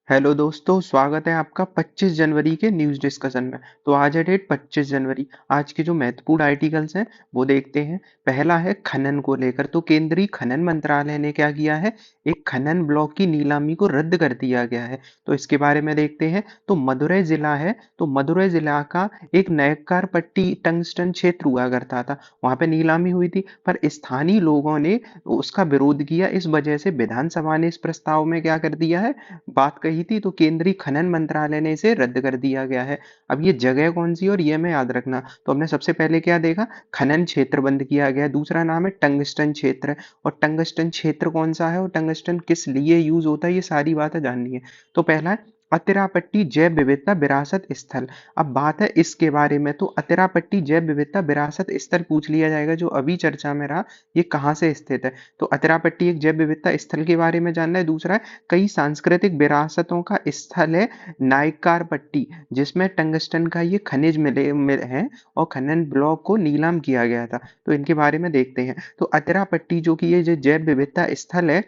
Hello दोस्तों, स्वागत है आपका 25 जनवरी के न्यूज़ डिस्कशन में। तो आज है डेट 25 जनवरी। आज के जो महत्वपूर्ण आर्टिकल्स हैं वो देखते हैं। पहला है खनन को लेकर। तो केंद्रीय खनन मंत्रालय ने क्या किया है, एक खनन ब्लॉक की नीलामी को रद्द कर दिया गया है। तो इसके बारे में देखते हैं। तो मदुरै जिला है, तो मदुरै जिला का एक नयक्कार पट्टी टंगस्टन क्षेत्र हुआ करता था। वहां पे नीलामी हुई थी, पर स्थानीय लोगों ने उसका विरोध किया। इस वजह से विधानसभा ने इस प्रस्ताव में क्या कर दिया है, बात कही थी। तो केंद्रीय खनन मंत्रालय ने इसे रद्द कर दिया गया है। अब ये जगह कौन सी है और ये हमें याद रखना। तो हमने सबसे पहले क्या देखा, खनन क्षेत्र बंद किया गया। दूसरा नाम है टंगस्टन क्षेत्र। और टंगस्टन क्षेत्र कौन सा है और टंगस्टन किस लिए यूज होता है, ये सारी बातें जाननी है। तो पहला है अतिरापट्टी जैव विविधता विरासत स्थल। अब बात है इसके बारे में। तो अतिरापट्टी जैव विविधता विरासत स्थल पूछ लिया जाएगा, जो अभी चर्चा में रहा, ये कहाँ से स्थित है। तो अतिरापट्टी एक जैव विविधता स्थल के बारे में जानना है। दूसरा है कई सांस्कृतिक विरासतों का स्थल है नायकार पट्टी, जिसमें टंगस्टन का ये खनिज मिले हैं और खनन ब्लॉक को नीलाम किया गया था। तो इनके बारे में देखते हैं। तो अतरा पट्टी जो कि ये जो जैव विविधता स्थल है,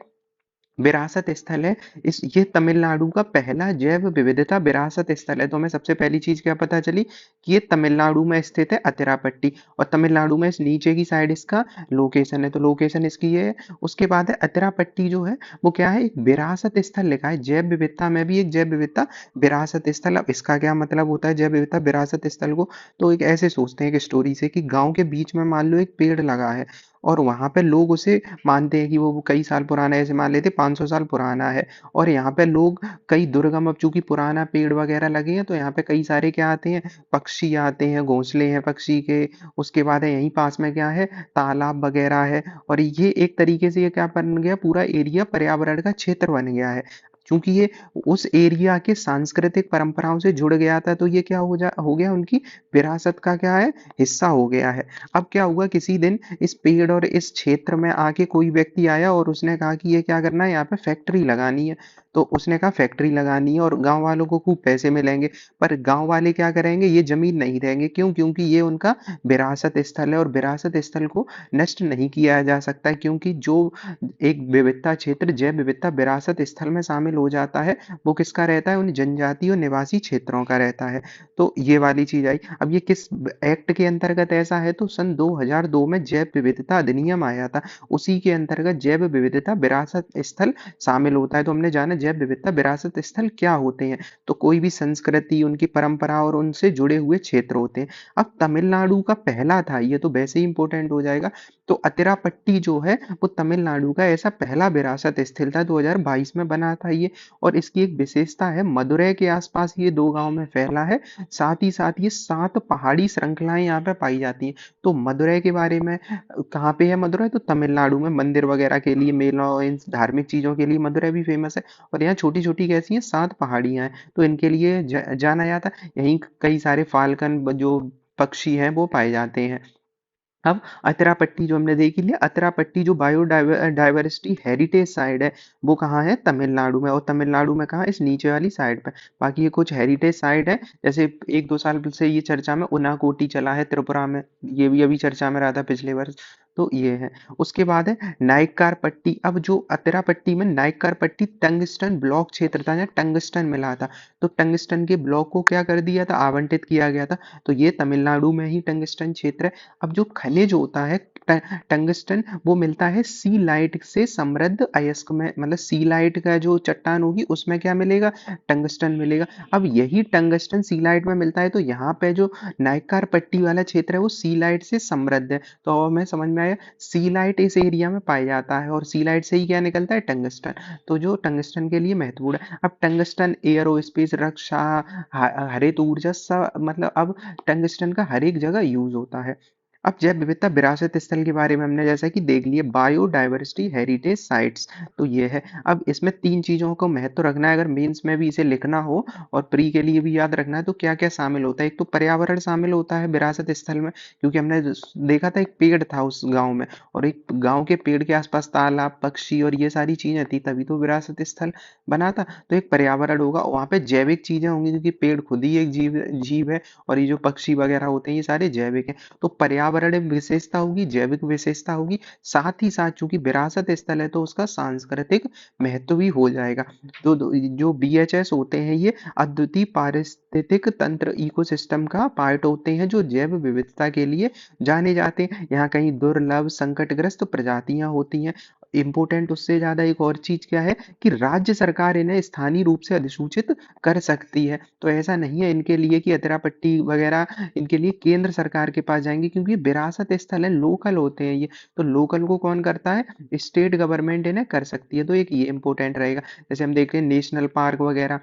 विरासत स्थल है, इस ये तमिलनाडु का पहला जैव विविधता विरासत स्थल है। तो हमें सबसे पहली चीज क्या पता चली कि ये तमिलनाडु में स्थित है अतिरापट्टी। और तमिलनाडु में इस नीचे की साइड इसका लोकेशन है। तो लोकेशन इसकी ये है। उसके बाद है अतिरापट्टी जो है वो क्या है, एक विरासत स्थल लिखा है। जैव विविधता में भी एक जैव विविधता विरासत स्थल। अब इसका क्या मतलब होता है जैव विविधता विरासत स्थल को, तो एक ऐसे सोचते हैं एक स्टोरी से कि गांव के बीच में मान लो एक पेड़ लगा है और वहां पे लोग उसे मानते हैं कि वो कई साल पुराना है। ऐसे मान लेते 500 साल पुराना है। और यहाँ पे लोग कई दुर्गम, अब चूंकि पुराना पेड़ वगैरह लगे हैं तो यहाँ पे कई सारे क्या आते हैं, पक्षी आते हैं, घोंसले हैं पक्षी के। उसके बाद है यहीं पास में क्या है, तालाब वगैरह है। और ये एक तरीके से ये क्या बन गया, पूरा एरिया पर्यावरण का क्षेत्र बन गया है। क्योंकि ये उस एरिया के सांस्कृतिक परंपराओं से जुड़ गया था, तो ये क्या हो गया, उनकी विरासत का क्या है, हिस्सा हो गया है। अब क्या हुआ, किसी दिन इस पेड़ और इस क्षेत्र में आके कोई व्यक्ति आया और उसने कहा कि ये क्या करना है, यहाँ पे फैक्ट्री लगानी है। तो उसने कहा फैक्ट्री लगानी है और गांव वालों को खूब पैसे मिलेंगे। पर गांव वाले क्या करेंगे, ये जमीन नहीं देंगे। क्यों? क्योंकि ये उनका विरासत स्थल है और विरासत स्थल को नष्ट नहीं किया जा सकता। क्योंकि जो एक विविधता क्षेत्र जैव विविधता विरासत स्थल में शामिल हो जाता है, वो किसका रहता है, उन जनजातीय और निवासी क्षेत्रों का रहता है। तो ये वाली चीज आई। अब ये किस एक्ट के अंतर्गत ऐसा है, तो सन 2002 में जैव विविधता अधिनियम आया था। उसी के अंतर्गत जैव विविधता विरासत स्थल शामिल होता है। तो हमने जाना जैव विविधता विरासत स्थल क्या होते हैं। तो कोई भी संस्कृति, उनकी परंपरा और उनसे जुड़े हुए क्षेत्र होते हैं। अब तमिलनाडु का पहला था ये, तो वैसे ही इंपॉर्टेंट हो जाएगा। तो अतिरापट्टी जो है वो तमिलनाडु का ऐसा पहला विरासत स्थल था, 2022 में बना था ये। और इसकी एक विशेषता है, मदुरै के आसपास ये 2 गांव में फैला है। साथ ही साथ ये 7 पहाड़ी श्रृंखलाएं यहाँ पे पाई जाती हैं। तो मदुरै के बारे में, कहाँ पे है मदुरै, तो तमिलनाडु में। मंदिर वगैरह के लिए, मेला और इन धार्मिक चीजों के लिए मदुरै भी फेमस है। और यहाँ छोटी छोटी कैसी हैं, 7 पहाड़ियां हैं, तो इनके लिए जाना जाता है। यहीं कई सारे फाल्कन जो पक्षी हैं वो पाए जाते हैं। अब अतरापट्टी जो हमने देख लिया, अतरापट्टी जो बायोडाइवर्सिटी हेरिटेज साइट है वो कहाँ है, तमिलनाडु में। और तमिलनाडु में कहाँ, इस नीचे वाली साइड पे। बाकी ये कुछ हेरिटेज साइट है, जैसे 1-2 साल से ये चर्चा में उनाकोटी चला है त्रिपुरा में, ये भी अभी चर्चा में रहा था पिछले वर्ष। तो ये है। उसके बाद है नाइकार पट्टी। अब जो अतरापट्टी में नाइकार पट्टी टंगस्टन ब्लॉक क्षेत्र था, जहाँ टंगस्टन मिला था। तो टंगस्टन के ब्लॉक को क्या कर दिया था, आवंटित किया गया था। तो ये तमिलनाडु में ही टंगस्टन क्षेत्र है। अब जो खनिज होता है टंगस्टन, वो मिलता है सी लाइट से समृद्ध अयस्क में। मतलब सी लाइट का जो चट्टान होगी उसमें क्या मिलेगा, टंगस्टन मिलेगा। अब यही टंगस्टन सी लाइट में मिलता है, तो यहाँ पे जो नाइकार पट्टी वाला क्षेत्र है वो सी लाइट से समृद्ध है। तो अब हमें समझ में आया, सी लाइट इस एरिया में पाया जाता है और सी लाइट से ही क्या निकलता है, टंगस्टन। तो जो टंगस्टन के लिए महत्वपूर्ण है। अब टंगस्टन एयरोस्पेस, रक्षा, हरित ऊर्जा सब, मतलब अब टंगस्टन का हर एक जगह यूज होता है। अब जैव विविधता विरासत स्थल के बारे में हमने जैसा कि देख लिया, बायोडाइवर्सिटी हेरिटेज साइट्स। तो ये है। अब इसमें 3 चीजों को महत्व रखना है, अगर मेंस में भी इसे लिखना हो और प्री के लिए भी याद रखना है, तो क्या क्या शामिल होता है। एक तो पर्यावरण शामिल होता है विरासत स्थल में, क्योंकि हमने देखा था एक पेड़ था उस गांव में, और एक गांव के पेड़ के आसपास तालाब, पक्षी और ये सारी चीजें थी, तभी तो विरासत स्थल बना था। तो एक पर्यावरण होगा, वहां पे जैविक चीजें होंगी, क्योंकि पेड़ खुद ही एक जीव जीव है। और ये जो पक्षी वगैरह होते हैं ये सारे जैविक है। तो पर्यावरण पर्यावरणीय विशेषता होगी, जैविक विशेषता होगी, साथ ही साथ चूंकि विरासत स्थल है तो उसका सांस्कृतिक महत्व भी हो जाएगा। तो जो बीएचएस होते हैं ये अद्वितीय पारिस्थितिक तंत्र इकोसिस्टम का पार्ट होते हैं जो जैव विविधता के लिए जाने जाते हैं। यहाँ कहीं दुर्लभ संकटग्रस्त प्रजातियां होती हैं। इम्पोर्टेंट उससे ज्यादा एक और चीज क्या है कि राज्य सरकार इन्हें स्थानीय रूप से अधिसूचित कर सकती है। तो ऐसा नहीं है इनके लिए कि अतरापट्टी वगैरह इनके लिए केंद्र सरकार के पास जाएंगे, क्योंकि विरासत स्थल है, लोकल होते हैं ये। तो लोकल को कौन करता है? स्टेट गवर्नमेंट इन्हें कर सकती है। तो एक ये इंपॉर्टेंट रहेगा। जैसे हम देखते हैं नेशनल पार्क वगैरह,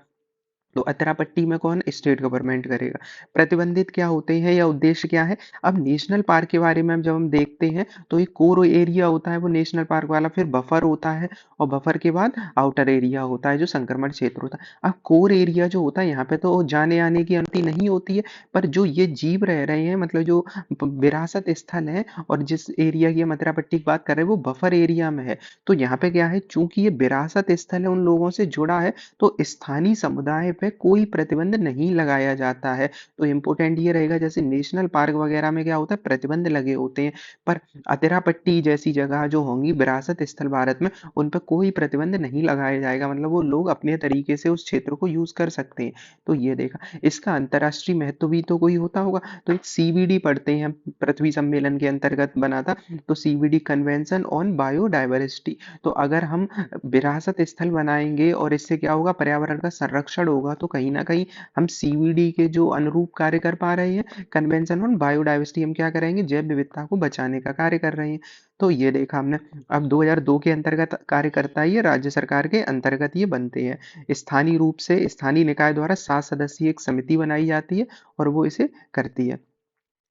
तो अतरापट्टी में कौन? स्टेट गवर्नमेंट करेगा। प्रतिबंधित क्या होते हैं या उद्देश्य क्या है? अब नेशनल पार्क के बारे में जब हम देखते हैं तो एक कोर एरिया होता है वो नेशनल पार्क वाला, फिर बफर होता है, और बफर के बाद आउटर एरिया होता है जो संक्रमण क्षेत्र होता है। अब कोर एरिया जो होता है यहाँ पे तो जाने आने की अनुमति नहीं होती है, पर जो ये जीव रह रहे हैं, मतलब जो विरासत स्थल है और जिस एरिया की हम अतरापट्टी की बात कर रहे हैं वो बफर एरिया में है। तो यहाँ पे क्या है, चूंकि ये विरासत स्थल है, उन लोगों से जुड़ा है, तो स्थानीय समुदाय पे कोई प्रतिबंध नहीं लगाया जाता है। तो इम्पोर्टेंट ये रहेगा, जैसे नेशनल पार्क वगैरह में क्या होता है, प्रतिबंध लगे होते हैं, पर अतिरापट्टी जैसी जगह जो होंगी विरासत स्थल भारत में, उन पर कोई प्रतिबंध नहीं लगाया जाएगा। मतलब वो लोग अपने तरीके से उस क्षेत्र को यूज कर सकते हैं। तो ये देखा, इसका अंतर्राष्ट्रीय महत्व भी तो कोई होता होगा। तो एक सीवीडी पढ़ते हैं हम, पृथ्वी सम्मेलन के अंतर्गत बना था, तो सीवीडी कन्वेंशन ऑन बायोडाइवर्सिटी। तो अगर हम विरासत स्थल बनाएंगे और इससे क्या होगा, पर्यावरण का संरक्षण होगा, तो कहीं ना कहीं हम सीवीडी के जो अनुरूप कार्य कर पा रहे हैं, कन्वेंशन ऑन बायोडाइवर्सिटी, हम क्या करेंगे, जैव विविधता को बचाने का कार्य कर रहे हैं। तो ये देखा हमने। अब 2002 के अंतर्गत कार्य करता है ये, राज्य सरकार के अंतर्गत ये बनते हैं। स्थानीय रूप से स्थानीय निकाय द्वारा 7 सदस्यीय एक समिति बनाई जाती है और वो इसे करती है।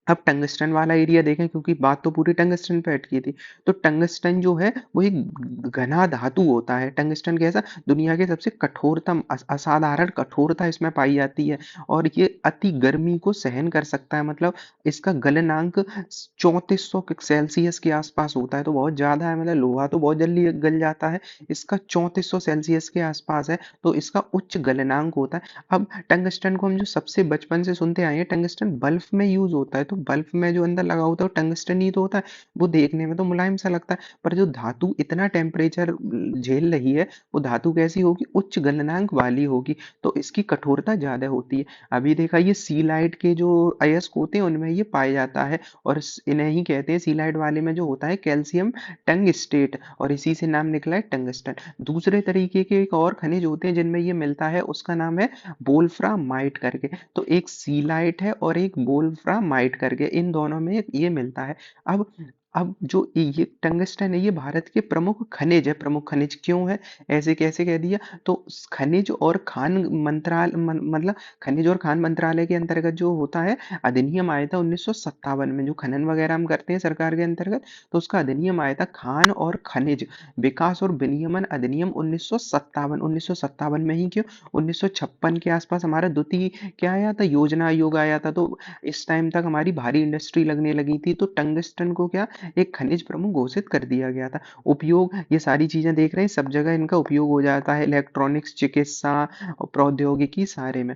अब टंगस्टन वाला एरिया देखें, क्योंकि बात तो पूरी टंगस्टन पे अटकी थी। तो टंगस्टन जो है वो एक घना धातु होता है। टंगस्टन कैसा? दुनिया के सबसे कठोरतम, असाधारण कठोरता इसमें पाई जाती है, और ये अति गर्मी को सहन कर सकता है। मतलब इसका गलनांक 3400 सेल्सियस के आसपास होता है, तो बहुत ज्यादा है। मतलब लोहा तो बहुत जल्दी गल जाता है, इसका 3400 सेल्सियस के आसपास है, तो इसका उच्च गलनांक होता है। अब टंगस्टन को हम जो सबसे बचपन से सुनते आए हैं, टंगस्टन बल्ब में यूज होता है, तो बल्ब में जो अंदर लगा होता है वो टंगस्टन ही तो होता है। वो देखने में तो मुलायम सा लगता है, पर जो धातु इतना टेम्परेचर झेल रही है, वो धातु कैसी होगी? उच्च गलनांक वाली होगी, तो इसकी कठोरता ज्यादा होती है। अभी देखा, ये सीलाइट के जो अयस्क होते हैं उनमें ये पाया जाता है, और इन्हें ही कहते हैं, सीलाइट वाले में जो होता है कैल्शियम टंगस्टेट, और इसी से नाम निकला है टंगस्टन। दूसरे तरीके के एक और खनिज होते हैं जिनमें ये मिलता है, उसका नाम है वोल्फ्रामाइट करके। तो एक सीलाइट है और एक वोल्फ्रामाइट करके, इन दोनों में ये मिलता है। अब अब जो ये टंगस्टन है, ये भारत के प्रमुख खनिज है। प्रमुख खनिज क्यों है, ऐसे कैसे कह दिया? तो खनिज और खान मंत्रालय, मतलब खनिज और खान मंत्रालय के अंतर्गत जो होता है, अधिनियम आया था 1957 में, जो खनन वगैरह हम करते हैं सरकार के अंतर्गत, तो उसका अधिनियम आया था खान और खनिज विकास और विनियमन अधिनियम 1957। 1957 में ही क्यों, 1956 के आसपास हमारा द्वितीय क्या आया था, योजना आयोग आया था। तो इस टाइम तक हमारी भारी इंडस्ट्री लगने लगी थी, तो टंगस्टन को क्या, एक खनिज प्रमुख घोषित कर दिया गया था। उपयोग, ये सारी चीजें देख रहे हैं, सब जगह इनका उपयोग हो जाता है, इलेक्ट्रॉनिक्स, चिकित्सा और प्रौद्योगिकी सारे में।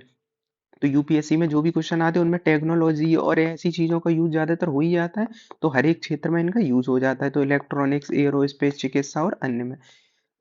तो यूपीएससी में जो भी क्वेश्चन आते हैं उनमें टेक्नोलॉजी और ऐसी चीजों का यूज ज्यादातर हो ही जाता है, तो हर एक क्षेत्र में इनका यूज हो जाता है। तो इलेक्ट्रॉनिक्स, एरोस्पेस, चिकित्सा और अन्य में।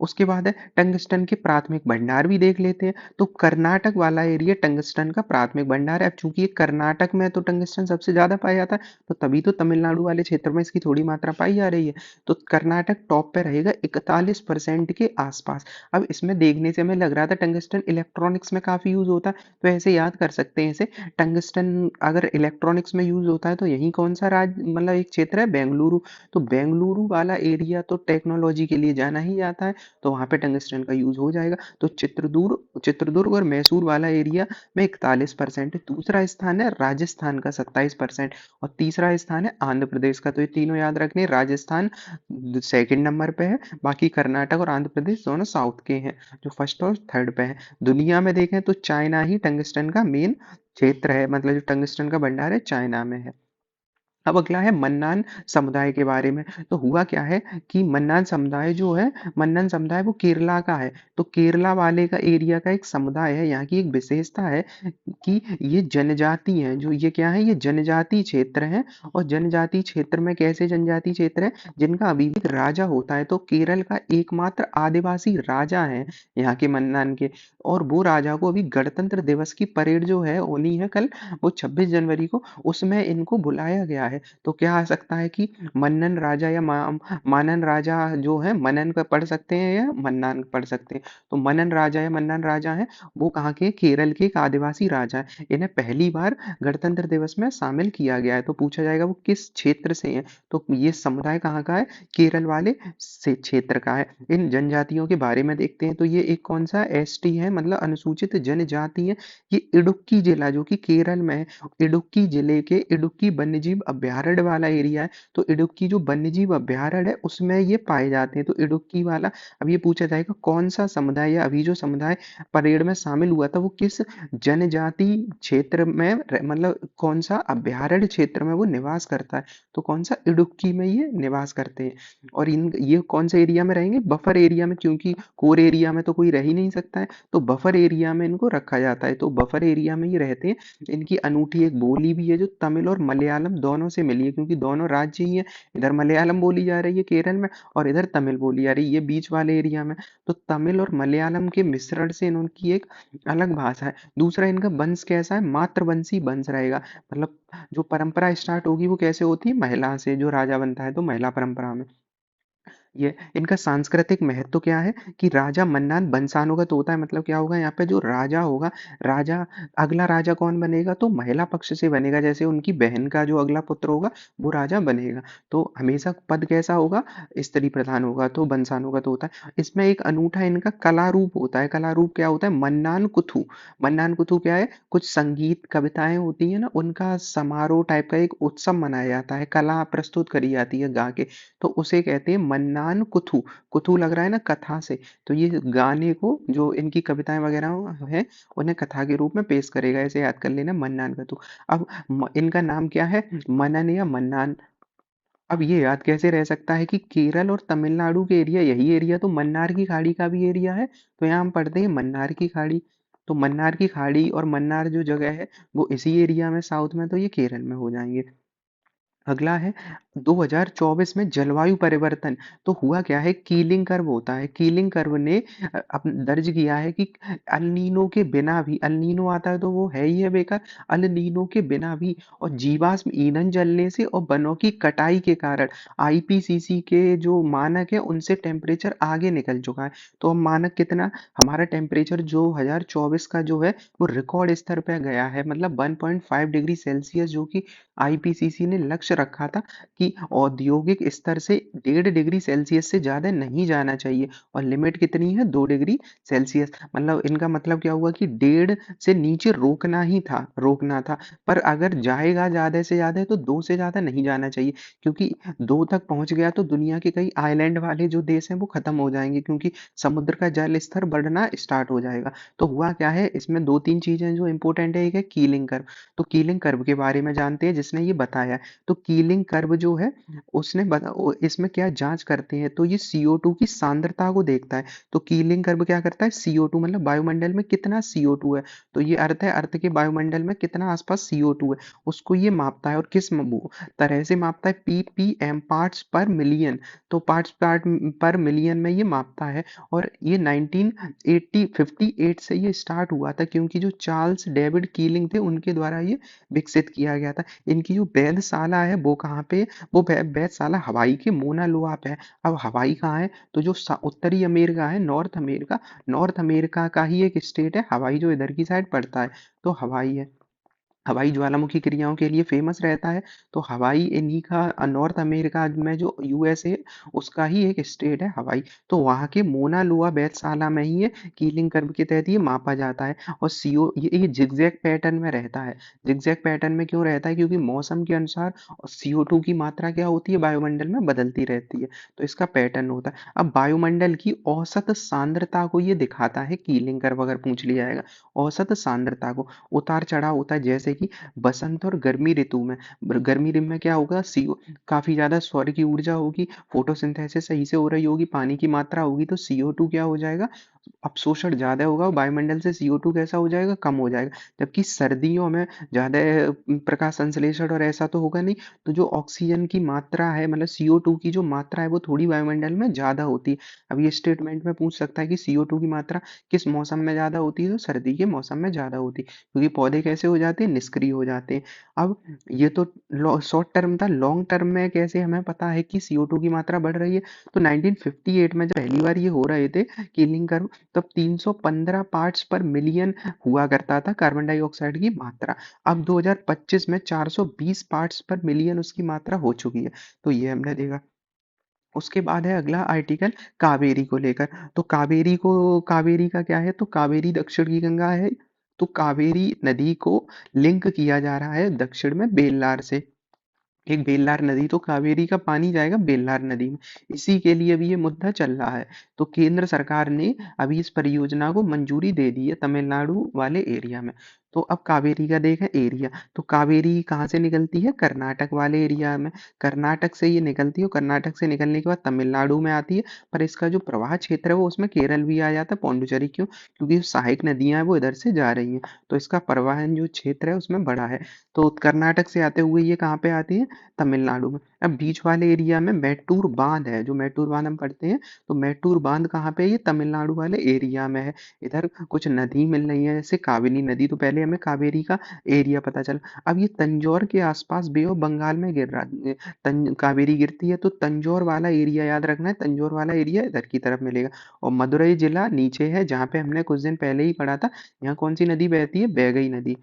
उसके बाद है टंगस्टन के प्राथमिक भंडार भी देख लेते हैं। तो कर्नाटक वाला एरिया टंगस्टन का प्राथमिक भंडार है। अब चूंकि ये कर्नाटक में तो टंगस्टन सबसे ज्यादा पाया जाता है, तो तभी तो तमिलनाडु वाले क्षेत्र में इसकी थोड़ी मात्रा पाई जा रही है। तो कर्नाटक टॉप पे रहेगा 41% के आसपास। अब इसमें देखने से हमें लग रहा था टंगस्टन इलेक्ट्रॉनिक्स में काफी यूज होता है, तो ऐसे याद कर सकते हैं इसे। टंगस्टन अगर इलेक्ट्रॉनिक्स में यूज होता है तो यही कौन सा राज्य, मतलब एक क्षेत्र है, बेंगलुरु। तो बेंगलुरु वाला एरिया तो टेक्नोलॉजी के लिए जाना ही जाता है, तो वहां पे टंगस्टन का यूज हो जाएगा। तो चित्रदुर्ग और मैसूर वाला एरिया में 41%। दूसरा स्थान है राजस्थान का 27%, और तीसरा स्थान है आंध्र प्रदेश का। तो ये तीनों याद रखने, राजस्थान सेकंड नंबर पे है, बाकी कर्नाटक और आंध्र प्रदेश दोनों साउथ के हैं, जो फर्स्ट और थर्ड पे है। दुनिया में देखें तो चाइना ही टंगस्टन का मेन क्षेत्र है, मतलब जो टंगस्टन का भंडार है चाइना में है। अब अगला है मन्नान समुदाय के बारे में। तो हुआ क्या है कि मन्नान समुदाय जो है, मन्नान समुदाय वो केरला का है। तो केरला वाले का एरिया का एक समुदाय है। यहाँ की एक विशेषता है कि ये जनजाति हैं, जो ये क्या है, ये जनजाति क्षेत्र है। और जनजाति क्षेत्र में कैसे जनजाति क्षेत्र है, जिनका अभी भी एक राजा होता है। तो केरल का एकमात्र आदिवासी राजा है यहाँ के मन्नान के। और वो राजा को अभी गणतंत्र दिवस की परेड जो है होनी है कल, वो 26 जनवरी को, उसमें इनको बुलाया गया है। तो क्या आ सकता है कि मन्नन राजा या मानन राजा जो है, मनन का पढ़ सकते हैं या मन्नान पढ़ सकते हैं। तो मनन राजा या मन्नन राजा है, वो कहाँ के, केरल के एक आदिवासी राजा है। इन्हें पहली बार गणतंत्र दिवस में शामिल किया गया है। तो पूछा जाएगा वो किस क्षेत्र से है, तो ये समुदाय कहाँ का है, केरल वाले से क्षेत्र का है। इन जनजातियों के बारे में देखते हैं। तो ये एक कौन सा एसटी है, मतलब अनुसूचित जनजाति है। ये इडुक्की जिला जो कि केरल में है, इडुक्की जिले के इडुक्की वन्यजीव अभयारण्य वाला एरिया है। तो इडुक्की जो वन्यजीव अभयारण्य है उसमें ये पाए जाते हैं। तो इडुक्की वाला, अब ये पूछा जाएगा कौन सा समुदाय, या अभी जो समुदाय परेड में शामिल हुआ था वो किस जनजाति क्षेत्र में मतलब कौन सा अभयारण्य क्षेत्र में वो निवास करता है। तो कौन सा, इडुक्की में ये निवास करते हैं। और इन ये कौन से एरिया में रहेंगे, बफर एरिया में, क्योंकि कोर एरिया में तो कोई रह ही नहीं सकता है। तो बफर एरिया में इनको रखा जाता है। तो बफर एरिया में ये रहते हैं। इनकी अनूठी एक बोली भी है जो तमिल और मलयालम दोनों से मिली है, क्योंकि दोनों राज्य ही है। इधर मलयालम बोली जा रही है केरल में, और इधर तमिल बोली जा रही है ये बीच वाले एरिया में। तो तमिल और मलयालम के मिश्रण से इनकी एक अलग भाषा है। दूसरा, इनका वंश कैसा है, मातृवंशी वंश रहेगा। मतलब जो परंपरा स्टार्ट होगी वो कैसे होती है, महिला से, जो राजा बनता है तो महिला परंपरा में। ये इनका सांस्कृतिक महत्व क्या है कि राजा मन्नान वंशानुगत होता है। मतलब क्या होगा, यहाँ पे जो राजा होगा, राजा, अगला राजा कौन बनेगा, तो महिला पक्ष से बनेगा। जैसे उनकी बहन का जो अगला पुत्र होगा वो राजा बनेगा। तो हमेशा पद कैसा होगा, स्त्री प्रधान होगा। तो वंशानुगत होता है। इसमें एक अनूठा इनका कला रूप होता है। कला रूप क्या होता है, मन्नान कुथु। मन्नान कुथु क्या है, कुछ संगीत कविताएं होती है ना, उनका समारोह टाइप का एक उत्सव मनाया जाता है, कला प्रस्तुत करी जाती है गा के। तो उसे कहते हैं मन्नान कुथु। कुथु लग रहा है ना कथा से। तो ये गाने को, जो इनकी कविताएं वगैरह है, उन्हें कथा के रूप में पेश करेगा। ऐसे याद कर लेना, मन्नान कुथु। अब इनका नाम क्या है, मनन या मन्नान। अब ये याद कैसे रह सकता है कि केरल और तमिलनाडु के एरिया, यही एरिया तो मन्नार की खाड़ी का भी एरिया है। तो यहाँ हम पढ़ते हैं मन्नार की खाड़ी। तो मन्नार की खाड़ी और मन्नार जो जगह है वो इसी एरिया में साउथ में, तो ये केरल में हो जाएंगे। अगला है 2024 में जलवायु परिवर्तन। तो हुआ क्या है, कीलिंग कर्व होता है। कीलिंग कर्व ने दर्ज किया है कि अल नीनो के बिना भी, अल नीनो आता है तो वो है ही है बेकार, अल नीनो के बिना भी, और जीवाश्म ईंधन जलने से और वनों की कटाई के कारण आईपीसीसी के जो मानक है उनसे टेम्परेचर आगे निकल चुका है। तो हम मानक कितना, हमारा टेम्परेचर जो 2024 का जो है वो रिकॉर्ड स्तर पे गया है, मतलब 1.5 डिग्री सेल्सियस, जो कि आईपीसीसी ने लक्ष्य रखा था कि औद्योगिक स्तर से 1.5 डिग्री सेल्सियस से ज़्यादा नहीं जाना चाहिए। और लिमिट कितनी है, 2 डिग्री सेल्सियस। मतलब इनका मतलब क्या हुआ कि 1.5 से नीचे रोकना ही था, रोकना था। पर अगर जाएगा ज़्यादा से ज़्यादा तो 2 से ज़्यादा नहीं जाना चाहिए, क्योंकि 2 तक पहुंच गया तो दुनिया के कई आइलैंड वाले जो देश हैं वो खत्म हो जाएंगे, क्योंकि समुद्र का जल स्तर बढ़ना स्टार्ट हो जाएगा। तो हुआ क्या है, इसमें दो तीन चीजें जो इंपॉर्टेंट है, एक है कीलिंग कर्व। तो कीलिंग कर्व के बारे में जानते हैं जिसने ये बताया है। तो कीलिंग कर्व जो है उसने इसमें क्या जांच करते हैं, तो ये CO2 की सांद्रता को देखता है। तो कीलिंग कर्व क्या करता है, CO2 मतलब वायुमंडल में कितना CO2 है। तो ये अर्थ है, अर्थ के वायुमंडल में कितना आसपास CO2 है, उसको ये मापता है। और किस तरह से मापता है, ppm, पार्ट्स पर मिलियन। तो पार्ट्स पर मिलियन में ये मापता है। और ये 1958 से ये स्टार्ट हुआ था, क्योंकि जो चार्ल्स डेविड कीलिंग थे उनके द्वारा ये विकसित किया गया था। इनकी जो वेधशाला है वो कहाँ पे, वो वेधशाला हवाई के मोना लोआ पे है। अब हवाई कहाँ है, तो जो उत्तरी अमेरिका है, नॉर्थ अमेरिका, नॉर्थ अमेरिका का ही एक स्टेट है हवाई, जो इधर की साइड पड़ता है। तो हवाई है, हवाई ज्वालामुखी क्रियाओं के लिए फेमस रहता है। तो हवाई इन्हीं का, नॉर्थ अमेरिका में जो यूएसए, उसका ही एक स्टेट है हवाई। तो वहाँ के मोना लोआ वेधशाला में ही ये कीलिंग कर्व के तहत ये मापा जाता है। और सीओ ये जिगजैग पैटर्न में रहता है। जिगजैग पैटर्न में क्यों रहता है, क्योंकि मौसम के अनुसार CO2 की मात्रा क्या होती है वायुमंडल में, बदलती रहती है। तो इसका पैटर्न होता है। अब वायुमंडल की औसत सांद्रता को ये दिखाता है कीलिंग कर्व, अगर पूछ लिया जाएगा औसत सांद्रता को। उतार चढ़ाव होता है, जैसे जाएगी बसंत और गर्मी ऋतु में। गर्मी ऋतु में क्या होगा, सीओ काफी ज्यादा सौर की ऊर्जा होगी, फोटोसिंथेसिस सही से हो रही होगी, पानी की मात्रा होगी, तो CO2 क्या हो जाएगा, अपशोषण ज्यादा होगा, वायुमंडल से CO2 कैसा हो जाएगा, कम हो जाएगा। जबकि सर्दियों में ज्यादा प्रकाश संश्लेषण और ऐसा तो होगा नहीं, तो जो ऑक्सीजन की मात्रा है, मतलब CO2 की जो मात्रा है वो थोड़ी वायुमंडल में ज्यादा होती है। अब ये स्टेटमेंट में पूछ सकता है कि CO2 की मात्रा किस मौसम में ज्यादा होती है, तो सर्दी के मौसम में ज्यादा होती है, क्योंकि पौधे कैसे हो जाते हैं, निष्क्रिय हो जाते हैं। अब ये तो शॉर्ट टर्म था, लॉन्ग टर्म में कैसे हमें पता है कि CO2 की मात्रा बढ़ रही है, तो 1958 में जब पहली बार ये हो रहे थे कीलिंग कर्व, तब 315 पार्ट्स पर मिलियन हुआ करता था कार्बन डाइऑक्साइड की मात्रा। अब 2025 में 420 पार्ट्स पर मिलियन उसकी मात्रा हो चुकी है। तो ये हमने देखा। उसके बाद है अगला आर्टिकल कावेरी को लेकर। तो कावेरी का क्या है, तो कावेरी दक्षिण की गंगा है। तो कावेरी नदी को लिंक किया जा रहा है दक्षिण में बेल्लार से। एक बेल्लार नदी, तो कावेरी का पानी जाएगा बेल्लार नदी में। इसी के लिए अभी ये मुद्दा चल रहा है। तो केंद्र सरकार ने अभी इस परियोजना को मंजूरी दे दी है तमिलनाडु वाले एरिया में। तो अब कावेरी का देखें एरिया, तो कावेरी कहाँ से निकलती है, कर्नाटक वाले एरिया में। कर्नाटक से ये निकलती है और कर्नाटक से निकलने के बाद तमिलनाडु में आती है। पर इसका जो प्रवाह क्षेत्र है वो उसमें केरल भी आ जाता है, पौंडुचेरी, क्यों, क्योंकि सहायक नदियां हैं वो इधर से जा रही हैं, तो इसका परिवहन जो क्षेत्र है उसमें बड़ा है। तो कर्नाटक से आते हुए ये कहाँ पे आती है, तमिलनाडु में। अब बीच वाले एरिया में मैटूर बांध है, जो मैटूर बांध हम पढ़ते हैं, तो मैटूर बांध कहाँ पे है, ये तमिलनाडु वाले एरिया में है। इधर कुछ नदी मिल रही है जैसे कावेरी नदी, तो पहले हमें कावेरी का एरिया पता चला। अब ये तंजौर के आसपास बे ऑफ बंगाल में गिर रहा, कावेरी गिरती है, तो तंजौर वाला एरिया याद रखना है, तंजौर वाला एरिया इधर की तरफ मिलेगा। और मदुरई जिला नीचे है, जहाँ पे हमने कुछ दिन पहले ही पढ़ा था। यहाँ कौन सी नदी बहती है, बैगई नदी।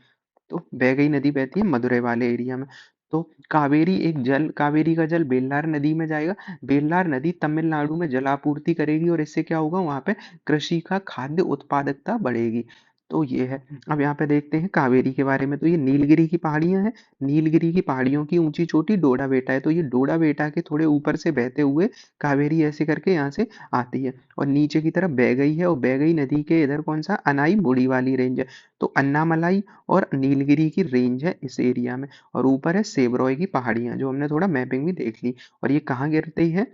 तो बैगई नदी बहती है मदुरई वाले एरिया में। तो कावेरी का जल बेल्लार नदी में जाएगा। बेल्लार नदी तमिलनाडु में जलापूर्ति करेगी और इससे क्या होगा, वहां पे कृषि का खाद्य उत्पादकता बढ़ेगी। तो ये है। अब यहाँ पे देखते हैं कावेरी के बारे में, तो ये नीलगिरी की पहाड़ियां हैं। नीलगिरी की पहाड़ियों की ऊंची चोटी डोडा बेटा है, तो ये डोडा बेटा के थोड़े ऊपर से बहते हुए कावेरी ऐसे करके यहाँ से आती है। और नीचे की तरफ बैगई है, और बैगई नदी के इधर कौन सा, अनाई मुड़ी वाली रेंज है। तो अन्नामलाई और नीलगिरी की रेंज है इस एरिया में। और ऊपर है सेबरॉय की पहाड़ियां, जो हमने थोड़ा मैपिंग भी देख ली। और ये कहाँ गिरती है,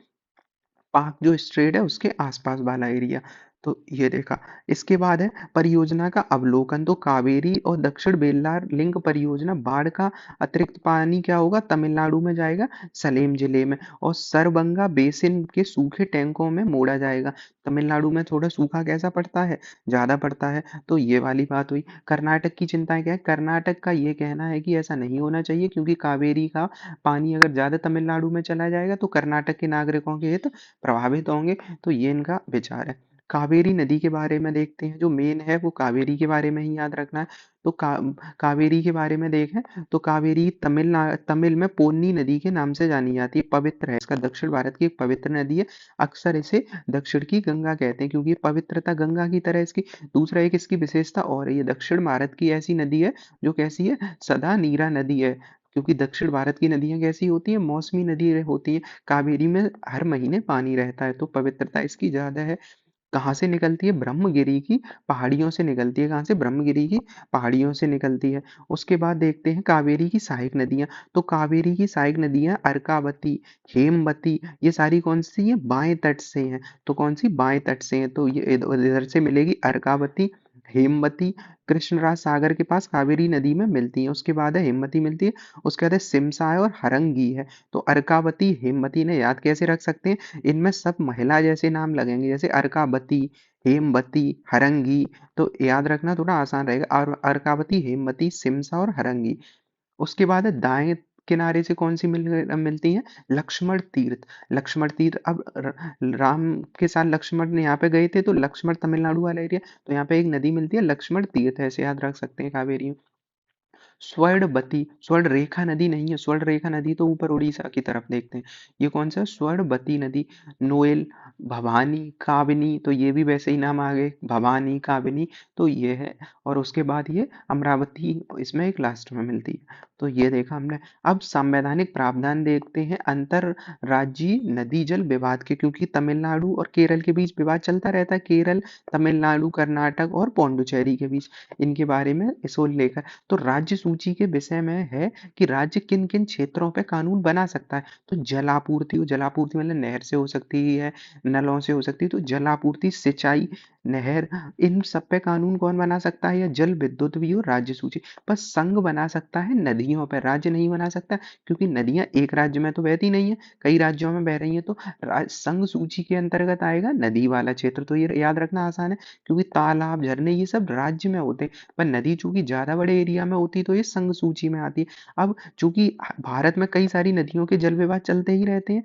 पाक जो स्ट्रेट है उसके आसपास वाला एरिया। तो ये देखा। इसके बाद है परियोजना का अवलोकन। तो कावेरी और दक्षिण बेल्लार लिंक परियोजना, बाढ़ का अतिरिक्त पानी क्या होगा, तमिलनाडु में जाएगा, सलेम जिले में। और सरबंगा बेसिन के सूखे टैंकों में मोड़ा जाएगा। तमिलनाडु में थोड़ा सूखा कैसा पड़ता है, ज्यादा पड़ता है। तो ये वाली बात हुई। कर्नाटक की चिंताएं क्या है, कर्नाटक का ये कहना है कि ऐसा नहीं होना चाहिए, क्योंकि कावेरी का पानी अगर ज्यादा तमिलनाडु में चला जाएगा तो कर्नाटक के नागरिकों के हित प्रभावित होंगे। तो ये इनका विचार है। कावेरी नदी के बारे में देखते हैं, जो मेन है वो कावेरी के बारे में ही याद रखना है। तो कावेरी के बारे में देखें, तो कावेरी तमिल में पोन्नी नदी के नाम से जानी जाती है, पवित्र है, इसका दक्षिण भारत की एक पवित्र नदी है। अक्सर इसे दक्षिण की गंगा कहते हैं, क्योंकि ये पवित्रता गंगा की तरह इसकी। दूसरा एक इसकी विशेषता और है, ये दक्षिण भारत की ऐसी नदी है जो कैसी है, सदा नीरा नदी है। क्योंकि दक्षिण भारत की नदियां कैसी होती है, मौसमी नदी होती है। कावेरी में हर महीने पानी रहता है, तो पवित्रता इसकी ज्यादा है। कहाँ से निकलती है, ब्रह्मगिरी की पहाड़ियों से निकलती है। कहाँ से, ब्रह्मगिरी की पहाड़ियों से निकलती है। उसके बाद देखते हैं कावेरी की सहायक नदियां। तो कावेरी की सहायक नदियां अर्कावती, हेमवती, ये सारी कौन सी है, बाएं तट से हैं। तो कौन सी, बाएं तट से हैं, तो ये इधर से मिलेगी अर्कावती, हेमवती। कृष्णराज सागर के पास कावेरी नदी में मिलती है। उसके बाद है हेमवती मिलती है। उसके बाद है सिमसा है और हरंगी है। तो अर्कावती हेमवती ने याद कैसे रख सकते हैं, इनमें सब महिला जैसे नाम लगेंगे, जैसे अर्कावती, हेमवती, हरंगी। तो याद रखना थोड़ा आसान रहेगा, और अर्कावती, हेमवती, सिमसा और हरंगी। उसके बाद है दाएं किनारे से कौन सी मिलती है, लक्ष्मण तीर्थ। लक्ष्मण तीर्थ, अब राम के साथ लक्ष्मण ने यहाँ पे गए थे, तो लक्ष्मण तमिलनाडु वाला एरिया, तो यहाँ पे एक नदी मिलती है लक्ष्मण तीर्थ, ऐसे याद रख सकते हैं कावेरी में। स्वर्णवती, स्वर्ण रेखा नदी नहीं है, स्वर्ण रेखा नदी तो ऊपर उड़ीसा की तरफ देखते हैं। ये कौन सा, स्वर्णवती नदी। नोएल, भवानी, काबिनी, तो ये भी वैसे ही नाम आ गए, भवानी, काबिनी। तो ये है। और उसके बाद ये अमरावती इसमें एक लास्ट में मिलती है। तो ये देखा हमने। अब संवैधानिक प्रावधान देखते हैं अंतर राज्यीय नदी जल विवाद के, क्योंकि तमिलनाडु और केरल के बीच विवाद चलता रहता है, केरल, तमिलनाडु, कर्नाटक और पौंडुचेरी के बीच, इनके बारे में इसको लेकर। तो राज्य सूची के विषय में है कि राज्य किन-किन क्षेत्रों पे कानून बना सकता है। तो जल आपूर्ति मतलब नहर से हो सकती है, नलों से हो सकती है, तो जल आपूर्ति, सिंचाई, नहर, इन सब पे कानून कौन बना सकता है? या जल विद्युत भी हो, राज्य सूची। बस संघ बना सकता है नदियों पे, राज्य नहीं बना सकता, क्योंकि नदियाँ एक राज्य में तो बहती नहीं है, कई राज्यों में बह रही हैं, तो संघ सूची के अंतर्गत आएगा नदी वाला क्षेत्र। तो ये याद रखना आसान है, क्योंकि तालाब, झरने ये सब राज्य में होते हैं, पर नदी चूंकि ज्यादा बड़े एरिया में होती है तो ये संघ सूची में आती है। अब चूंकि भारत में कई सारी नदियों के जल विवाद चलते ही रहते हैं,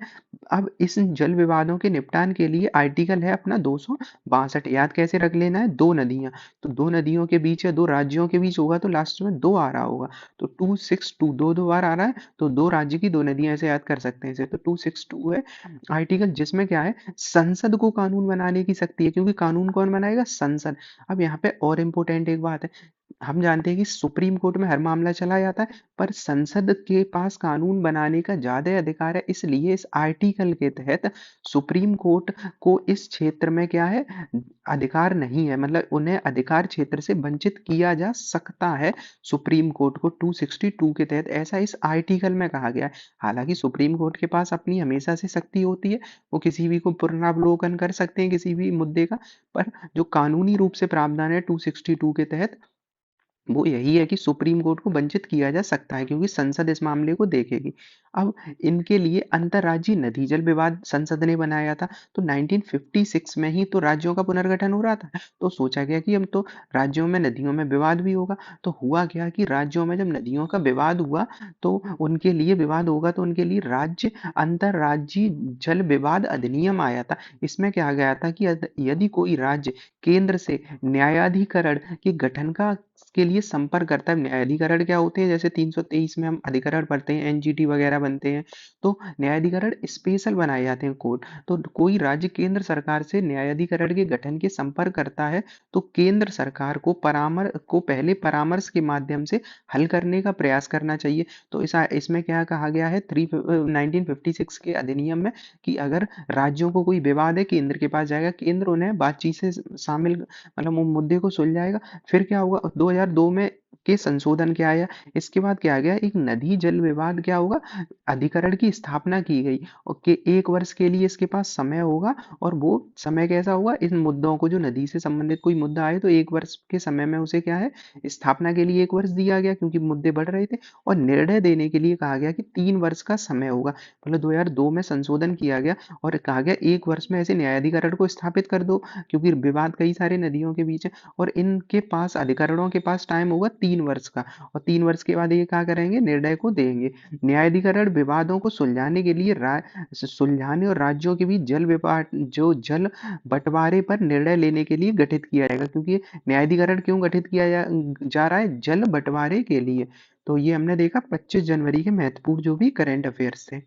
अब इस जल विवादों के निपटान के लिए आर्टिकल है अपना 262। याद कैसे रख लेना है? दो नदियां, तो दो नदियों के बीच या दो राज्यों के बीच होगा तो लास्ट में दो आ रहा होगा, तो 262 दो दो बार आ रहा है, तो दो राज्य की दो नदियां ऐसे याद कर सकते हैं इसे। तो 262 है आर्टिकल, जिसमें क्या है, संसद को कानून बनाने की शक्ति है, क्योंकि कानून कौन बनाएगा? संसद। अब यहाँ पे और इम्पोर्टेंट एक बात है, हम जानते हैं कि सुप्रीम कोर्ट में हर मामला चला जाता है, पर संसद के पास कानून बनाने का ज्यादा अधिकार है, इसलिए इस आर्टिकल के तहत सुप्रीम कोर्ट को इस क्षेत्र में क्या है, अधिकार नहीं है, मतलब उन्हें अधिकार क्षेत्र से वंचित किया जा सकता है सुप्रीम कोर्ट को 262 के तहत, ऐसा इस आर्टिकल में कहा गया है। हालांकि सुप्रीम कोर्ट के पास अपनी हमेशा से शक्ति होती है, वो किसी भी को पुनरावलोकन कर सकते हैं किसी भी मुद्दे का, पर जो कानूनी रूप से प्रावधान है 262 के तहत, वो यही है कि सुप्रीम कोर्ट को वंचित किया जा सकता है, क्योंकि संसद इस मामले को देखेगी। अब इनके लिए अंतर्राज्यीय नदी जल विवाद संसद ने बनाया था, तो 1956 में ही तो राज्यों का पुनर्गठन हो रहा था, तो सोचा गया कि अब तो राज्यों में नदियों में विवाद भी होगा। तो हुआ क्या कि राज्यों में जब नदियों का विवाद हुआ, तो उनके लिए विवाद होगा, तो उनके लिए राज्य अंतर्राज्यीय जल विवाद अधिनियम आया था। इसमें क्या गया था कि यदि कोई राज्य केंद्र से न्यायाधिकरण के गठन का के लिए संपर्क करता है, न्यायाधिकरण क्या होते हैं, जैसे 323 में हम अधिकरण पढ़ते हैं, एनजीटी वगैरह बनते हैं, तो न्यायाधिकरण स्पेशल बनाए जाते हैं कोर्ट। तो कोई राज्य केंद्र सरकार से न्यायाधिकरण के गठन के संपर्क करता है, तो केंद्र सरकार को पहले परामर्श के माध्यम से हल करने का प्रयास करना चाहिए। तो इसमें क्या कहा गया है 1956 के अधिनियम में, कि अगर राज्यों को कोई विवाद है केंद्र के पास जाएगा, केंद्र उन्हें बातचीत से शामिल, मतलब वो मुद्दे को सुलझाएगा। फिर क्या हुआ 2002 में के संशोधन क्या आया, इसके बाद क्या आ गया, एक नदी जल विवाद क्या होगा, अधिकरण की स्थापना की गई, और के 1 वर्ष के लिए इसके पास समय होगा, और वो समय कैसा होगा, इन मुद्दों को, जो नदी से संबंधित कोई मुद्दा आए तो 1 वर्ष के समय में उसे क्या है, स्थापना के लिए 1 वर्ष दिया गया, क्योंकि मुद्दे बढ़ रहे थे, और निर्णय देने के लिए कहा गया कि 3 वर्ष का समय होगा। मतलब 2002 में संशोधन किया गया और कहा गया 1 वर्ष में ऐसे न्यायाधिकरण को स्थापित कर दो, क्योंकि विवाद कई सारे नदियों के बीच है, और इनके पास अधिकरणों के पास टाइम होगा 3 वर्ष का, और 3 वर्ष के बाद ये क्या करेंगे, निर्णय को देंगे। न्यायाधिकरण विवादों को सुलझाने के लिए सुलझाने और राज्यों के बीच जल विवाद, जो जल बंटवारे पर निर्णय लेने के लिए गठित किया जाएगा, क्योंकि न्यायाधिकरण क्यों गठित किया जा रहा है, जल बंटवारे के लिए। तो ये हमने देखा 25 जनवरी के महत्वपूर्ण जो भी करंट अफेयर्स थे।